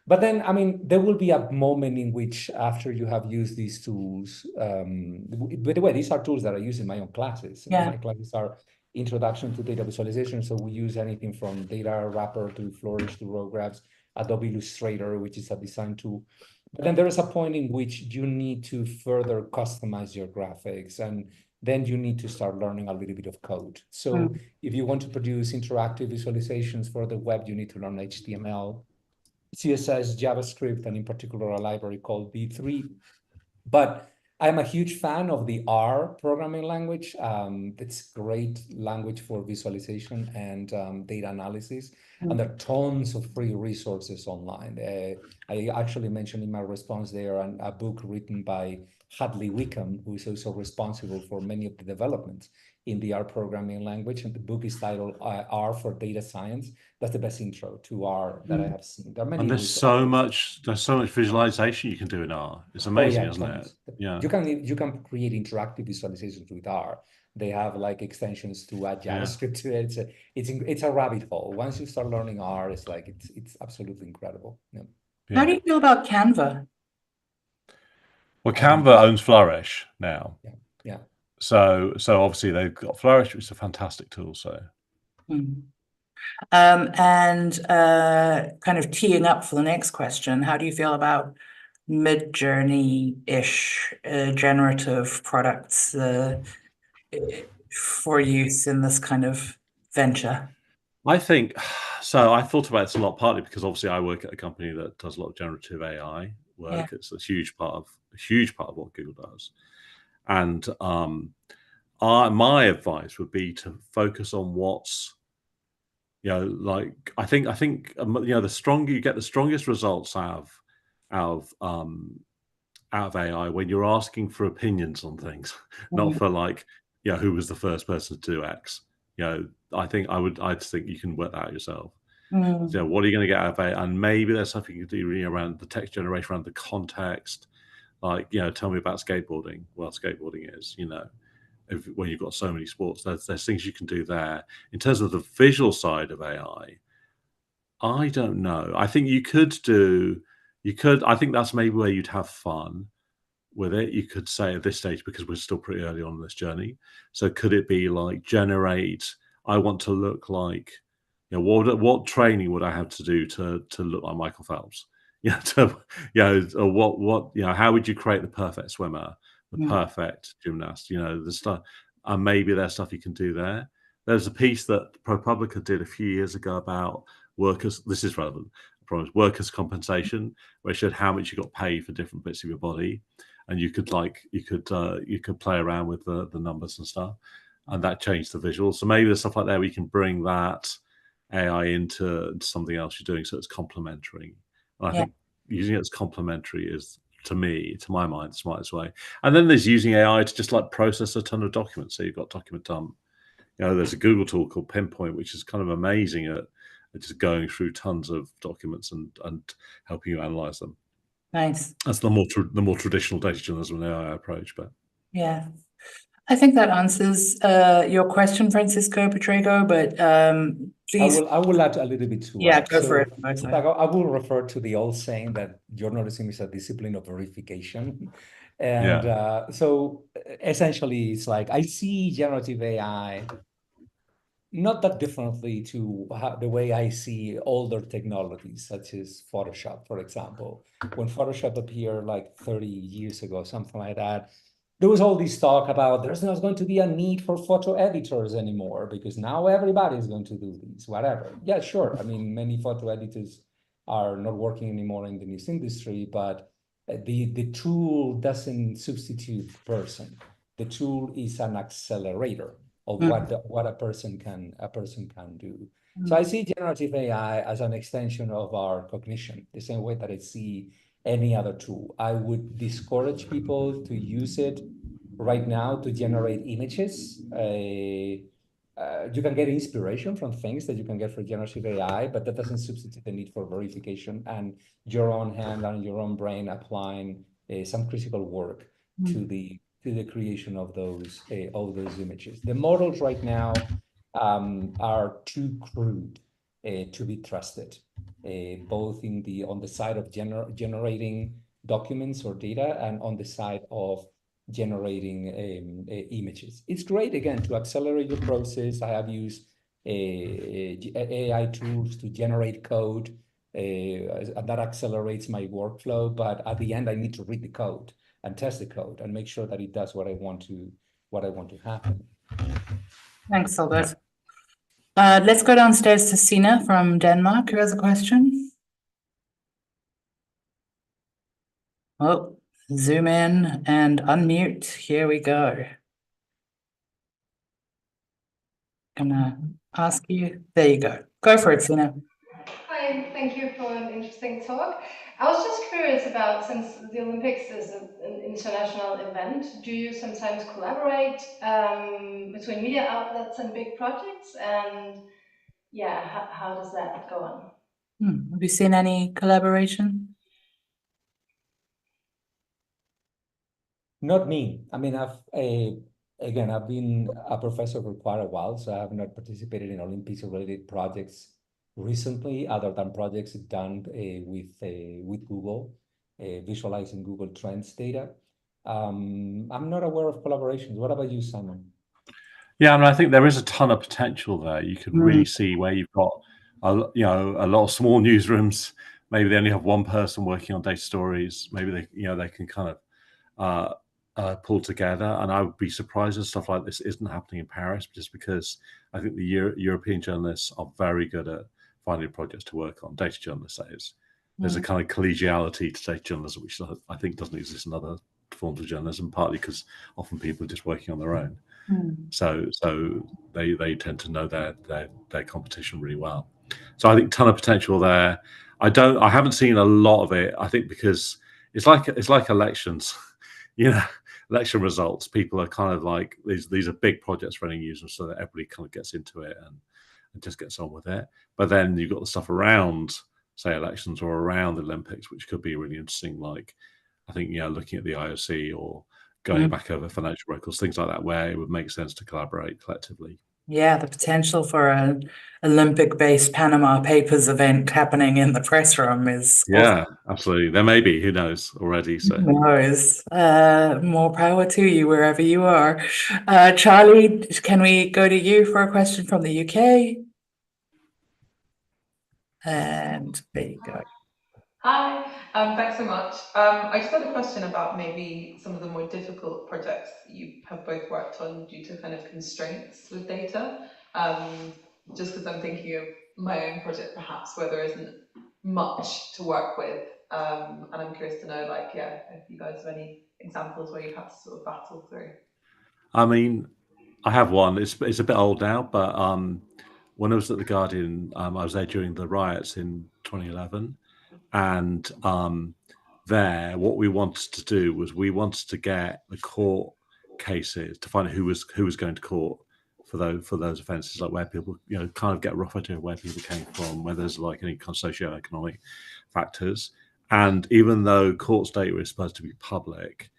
But then, I mean, there will be a moment in which after you have used these tools, by the way, these are tools that I use in my own classes. My classes are introduction to data visualization. So we use anything from Data Wrapper to Flourish to row graphs, Adobe Illustrator, which is a design tool. But then there is a point in which you need to further customize your graphics, and then you need to start learning a little bit of code. So if you want to produce interactive visualizations for the web, you need to learn HTML, CSS, JavaScript, and in particular a library called V3. But I'm a huge fan of the R programming language. It's a great language for visualization and data analysis. And there are tons of free resources online. I actually mentioned in my response there a book written by Hadley Wickham, who is also responsible for many of the developments in the R programming language. And the book is titled R for Data Science. That's the best intro to R that I have seen. There are many. And there's so much visualization you can do in R. It's amazing, isn't it? Yeah. You can create interactive visualizations with R. They have like extensions to add JavaScript to it. It's a rabbit hole. Once you start learning R, it's like it's absolutely incredible. How do you feel about Canva? Well, Canva owns Flourish now. Yeah. So obviously they've got Flourish, which is a fantastic tool. So. And kind of teeing up for the next question, how do you feel about mid-journey-ish generative products for use in this kind of venture? I think so. I thought about this a lot, partly because obviously I work at a company that does a lot of generative AI work. It's a huge part of what Google does. And my advice would be to focus on what's, like I think the stronger you get, the strongest results out of AI when you're asking for opinions on things, not for like, who was the first person to do X. I think I'd think you can work that out yourself. So what are you going to get out of it? And maybe there's something you can do around the text generation, around the context. Like, tell me about skateboarding. Well, skateboarding is, when you've got so many sports, there's things you can do there. In terms of the visual side of AI, I don't know. I think I think that's maybe where you'd have fun with it. You could say at this stage, because we're still pretty early on in this journey. So could it be like I want to look like, what training would I have to do to look like Michael Phelps? Or how would you create the perfect swimmer? the perfect gymnast. You know, the stuff, and maybe there's stuff you can do there. There's a piece that ProPublica did a few years ago about workers. This is relevant. I promise. Workers' compensation, where it showed how much you got paid for different bits of your body, and you could play around with the numbers and stuff, and that changed the visual. So maybe there's stuff like that we can bring that AI into something else you're doing, so it's complementary. And I think using it as complementary is, to my mind, the smartest way. And then there's using AI to just like process a ton of documents. So you've got document dump. You know, there's a Google tool called Pinpoint, which is kind of amazing at just going through tons of documents and helping you analyze them. Nice. That's the more traditional data journalism and AI approach. But yeah, I think that answers your question, Francisco Petrego. But please, I will add a little bit to yeah, it. go for it. I will refer to the old saying that journalism is a discipline of verification. And so essentially, it's like I see generative AI not that differently to the way I see older technologies, such as Photoshop, for example. When Photoshop appeared like 30 years ago, something like that, there was all this talk about there's not going to be a need for photo editors anymore because now everybody is going to do this, whatever. Yeah, sure. I mean, many photo editors are not working anymore in the news industry, but the tool doesn't substitute the person. The tool is an accelerator of what a person can do. So I see generative AI as an extension of our cognition, the same way that I see any other tool. I would discourage people to use it right now to generate images. You can get inspiration from things that you can get for generative AI, but that doesn't substitute the need for verification and your own hand and your own brain applying some critical work to the creation of those images. The models right now are too crude to be trusted, both on the side of generating documents or data and on the side of generating images. It's great, again, to accelerate your process. I have used AI tools to generate code, and that accelerates my workflow. But at the end, I need to read the code and test the code and make sure that it does what I want to happen. Thanks, Alberto. Let's go downstairs to Sina from Denmark, who has a question. Oh, zoom in and unmute. Here we go. Gonna ask you. There you go. Go for it, Sina. Hi, thank you for an interesting talk. I was just curious about, since the Olympics is an international event, do you sometimes collaborate between media outlets and big projects? And yeah, how does that go on? Have you seen any collaboration? Not me. I mean, I've been a professor for quite a while, so I have not participated in Olympics-related projects recently, other than projects done with Google, visualizing Google Trends data. I'm not aware of collaborations. What about you, Simon? Yeah, I mean, I think there is a ton of potential there. You could really see where you've got a lot of small newsrooms. Maybe they only have one person working on data stories. Maybe they can kind of pull together. And I would be surprised if stuff like this isn't happening in Paris, just because I think the European journalists are very good at finding projects to work on. Data journalists, that is. There's a kind of collegiality to data journalism, which I think doesn't exist in other forms of journalism, partly because often people are just working on their own. So they tend to know their competition really well. So I think ton of potential there. I haven't seen a lot of it. I think because it's like elections, election results. People are kind of like these are big projects for any user, so that everybody kind of gets into it and just gets on with it. But then you've got the stuff around, say, elections or around the Olympics, which could be really interesting. Like I think looking at the IOC or going back over financial records, things like that, where it would make sense to collaborate collectively. Yeah, the potential for an Olympic-based Panama Papers event happening in the press room is absolutely. There may be, who knows already. So who knows? More power to you wherever you are. Charlie, can we go to you for a question from the UK? And there you go. Hi, thanks so much. I just had a question about maybe some of the more difficult projects that you have both worked on due to kind of constraints with data. Just because I'm thinking of my own project perhaps where there isn't much to work with. And I'm curious to know, like, yeah, if you guys have any examples where you've had to sort of battle through. I mean, I have one. It's a bit old now, but when I was at the Guardian, I was there during the riots in 2011, and there, what we wanted to do was we wanted to get the court cases to find out who was going to court for those offences, like where people, kind of get a rough idea of where people came from, whether there's like any kind of socio-economic factors. And even though courts data is supposed to be public,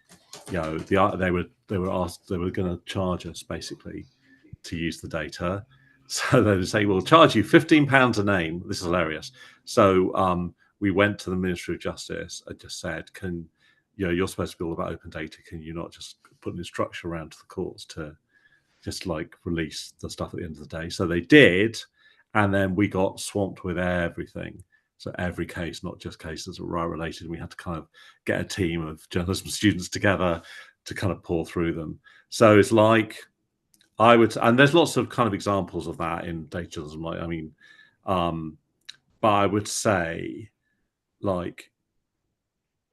they were going to charge us basically to use the data. So they would say, we'll charge you £15 a name. This is hilarious. So we went to the Ministry of Justice and just said, you're supposed to be all about open data. Can you not just put an instruction around to the courts to just like release the stuff at the end of the day? So they did. And then we got swamped with everything. So every case, not just cases that were riot related, we had to kind of get a team of journalism students together to kind of pour through them. So it's like, and there's lots of kind of examples of that in data journalism. Like, I mean, but I would say, like,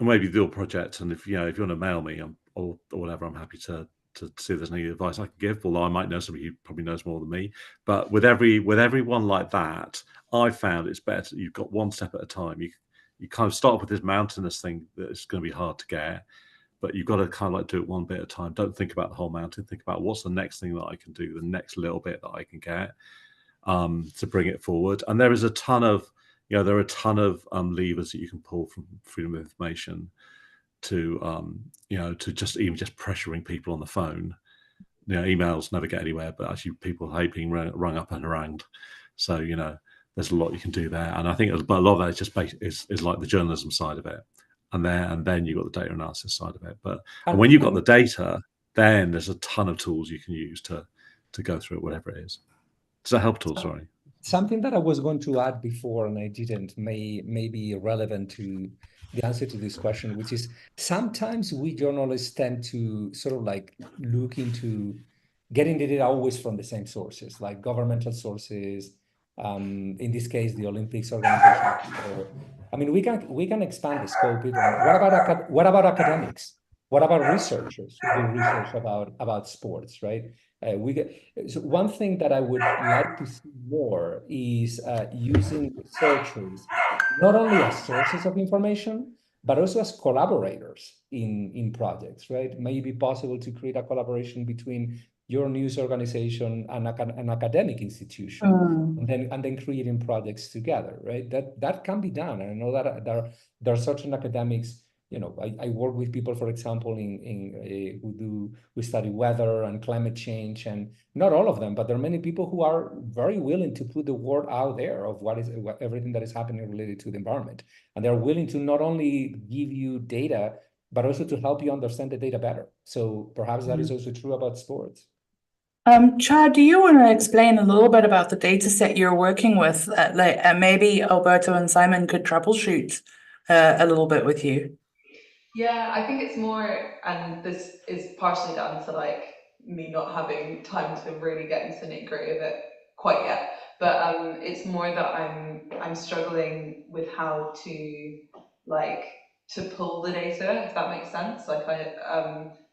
maybe the project, and if you want to mail me or whatever, I'm happy to see if there's any advice I can give. Although I might know somebody who probably knows more than me. But with everyone like that, I found it's better. You've got one step at a time. You kind of start with this mountainous thing that is going to be hard to get. But you've got to kind of like do it one bit at a time. Don't think about the whole mountain. Think about what's the next thing that I can do, the next little bit that I can get to bring it forward. And there is a ton of, there are a ton of levers that you can pull from freedom of information to, to just pressuring people on the phone. Emails never get anywhere, but actually people hate being rung up and harangued. So, there's a lot you can do there. And I think a lot of that is just is like the journalism side of it. And then you've got the data analysis side of it. But when you've got the data, then there's a ton of tools you can use to go through it, whatever it is. Does that help at all? Sorry. Something that I was going to add before and I didn't may be relevant to the answer to this question, which is sometimes we journalists tend to sort of like look into getting the data always from the same sources, like governmental sources, in this case, the Olympics organization. I mean, we can expand the scope even. What about academics? What about researchers who do research about sports, right? So one thing that I would like to see more is using researchers not only as sources of information, but also as collaborators in projects, right? It may be possible to create a collaboration between your news organization and an academic institution, and then creating projects together, right? That can be done. And I know that there are certain academics. I work with people, for example, who study weather and climate change, and not all of them, but there are many people who are very willing to put the word out there of everything that is happening related to the environment, and they're willing to not only give you data, but also to help you understand the data better. So perhaps that is also true about sports. Chad, do you want to explain a little bit about the data set you're working with? Maybe Alberto and Simon could troubleshoot a little bit with you. Yeah, I think it's more, and this is partially down to like me not having time to really get into the nitty-gritty of it quite yet. But it's more that I'm struggling with how to pull the data, if that makes sense.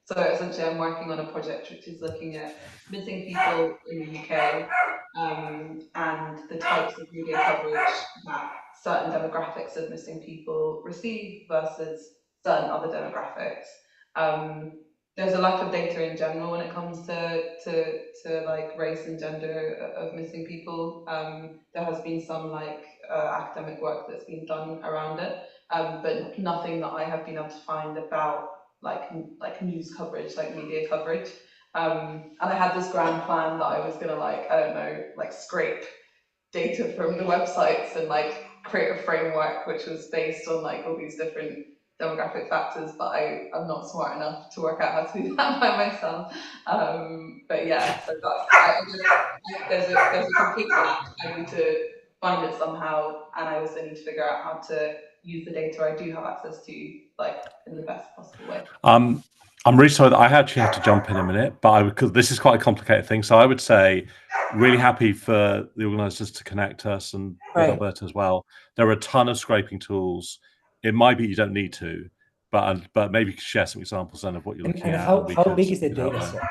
So essentially I'm working on a project which is looking at missing people in the UK, and the types of media coverage that certain demographics of missing people receive versus certain other demographics. There's a lack of data in general when it comes to like race and gender of missing people. There has been some academic work that's been done around it, but nothing that I have been able to find about like news coverage, like media coverage. And I had this grand plan that I was gonna scrape data from the websites and create a framework which was based on all these different demographic factors, but I'm not smart enough to work out how to do that by myself. But yeah, so there's a complete gap. I need to find it somehow, and I also need to figure out how to use the data I do have access to, like, in the best possible way. I'm really sorry that I actually have to jump in a minute, but because this is quite a complicated thing. So I would say, really happy for the organisers to connect us and with Right. Alberto as well. There are a ton of scraping tools. It might be you don't need to, but maybe you could share some examples then of what you're looking And at. how and big is the we could help data there. set?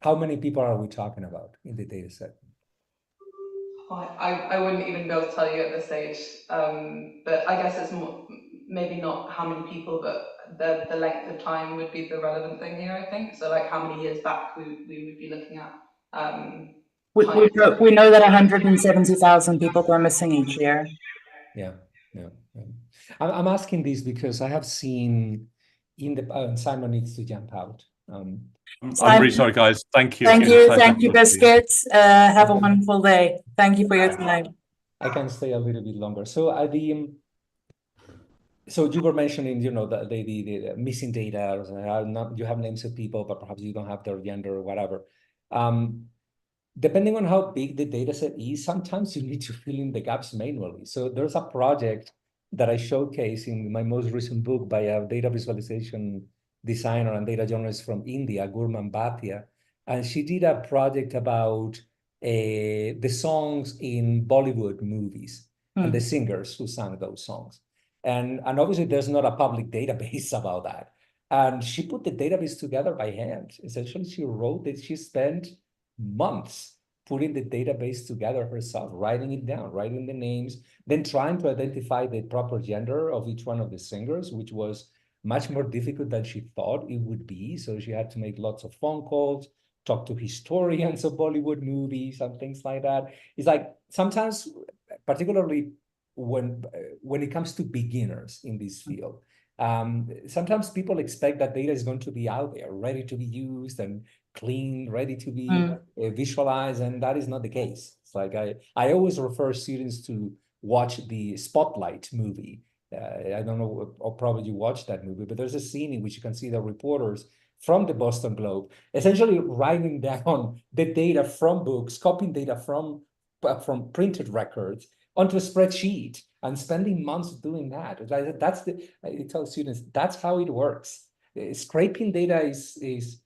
How many people are we talking about in the data set? I wouldn't even be able to tell you at this stage, but I guess it's more, maybe not how many people, but the length of time would be the relevant thing here, I think. So like how many years back we would be looking at. We know that 170,000 people go missing each year. Yeah. I'm asking this because I have seen in the Simon needs to jump out. I'm really sorry, guys. Thank you. Thank you, Biscuit. Have a wonderful day. Thank you for your time. I can stay a little bit longer. So so you were mentioning, the missing data. You have names of people, but perhaps you don't have their gender or whatever. Depending on how big the data set is, sometimes you need to fill in the gaps manually. So there's a project that I showcase in my most recent book by a data visualization designer and data journalist from India, Gurman Bhatia. And she did a project about the songs in Bollywood movies and the singers who sang those songs. And obviously there's not a public database about that. And she put the database together by hand. Essentially, she wrote that she spent months putting the database together herself, writing it down, writing the names, then trying to identify the proper gender of each one of the singers, which was much more difficult than she thought it would be. So she had to make lots of phone calls, talk to historians of Bollywood movies and things like that. It's like sometimes, particularly when it comes to beginners in this field, sometimes people expect that data is going to be out there, ready to be used and clean, ready to be visualized, and that is not the case. It's like I always refer students to watch the Spotlight movie. I don't know, or probably you watched that movie, but there's a scene in which you can see the reporters from the Boston Globe essentially writing down the data from books, copying data from printed records onto a spreadsheet and spending months doing that. I tell students, that's how it works. Scraping data is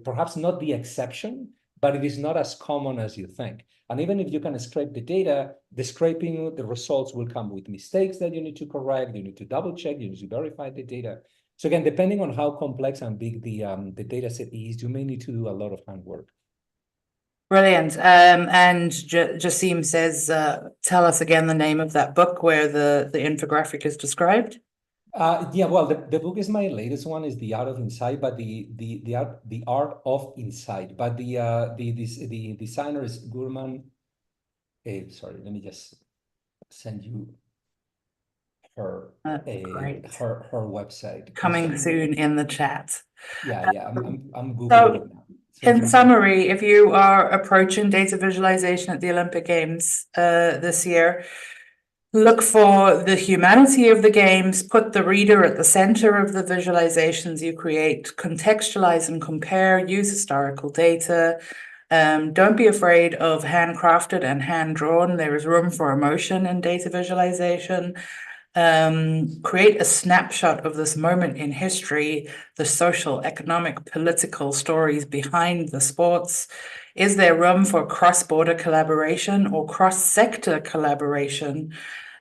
perhaps not the exception, but it is not as common as you think. And even if you can scrape the data, the scraping, the results will come with mistakes that you need to correct, you need to double check, you need to verify the data. So again, depending on how complex and big the data set is, you may need to do a lot of handwork. Brilliant. And Jasim says, tell us again the name of that book where the infographic is described. Yeah, well, the book is my latest one, is The Art of Insight, but the Art of Insight. But the designer is Gurman. Sorry, let me just send you her her website. Coming soon in the chat. Yeah, I'm Googling it now. In summary, if you are approaching data visualization at the Olympic Games this year, look for the humanity of the games, put the reader at the center of the visualizations you create, contextualize and compare, use historical data. Don't be afraid of handcrafted and hand-drawn. There is room for emotion in data visualization. Create a snapshot of this moment in history, the social, economic, political stories behind the sports. Is there room for cross-border collaboration or cross-sector collaboration?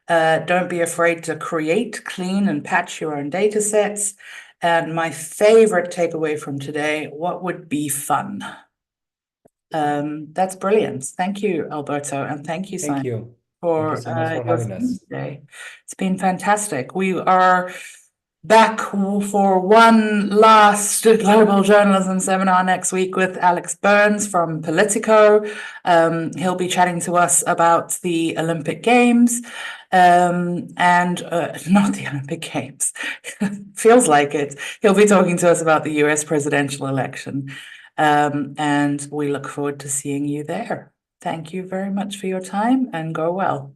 Don't be afraid to create, clean, and patch your own data sets. And my favorite takeaway from today, what would be fun? That's brilliant. Thank you, Alberto, and thank you, Simon. Thank you. For, Thank you so much for having us today. It's been fantastic. We are back for one last global journalism seminar next week with Alex Burns from Politico. He'll be chatting to us about the Olympic Games and not the Olympic Games. Feels like it. He'll be talking to us about the US presidential election. And we look forward to seeing you there. Thank you very much for your time and go well.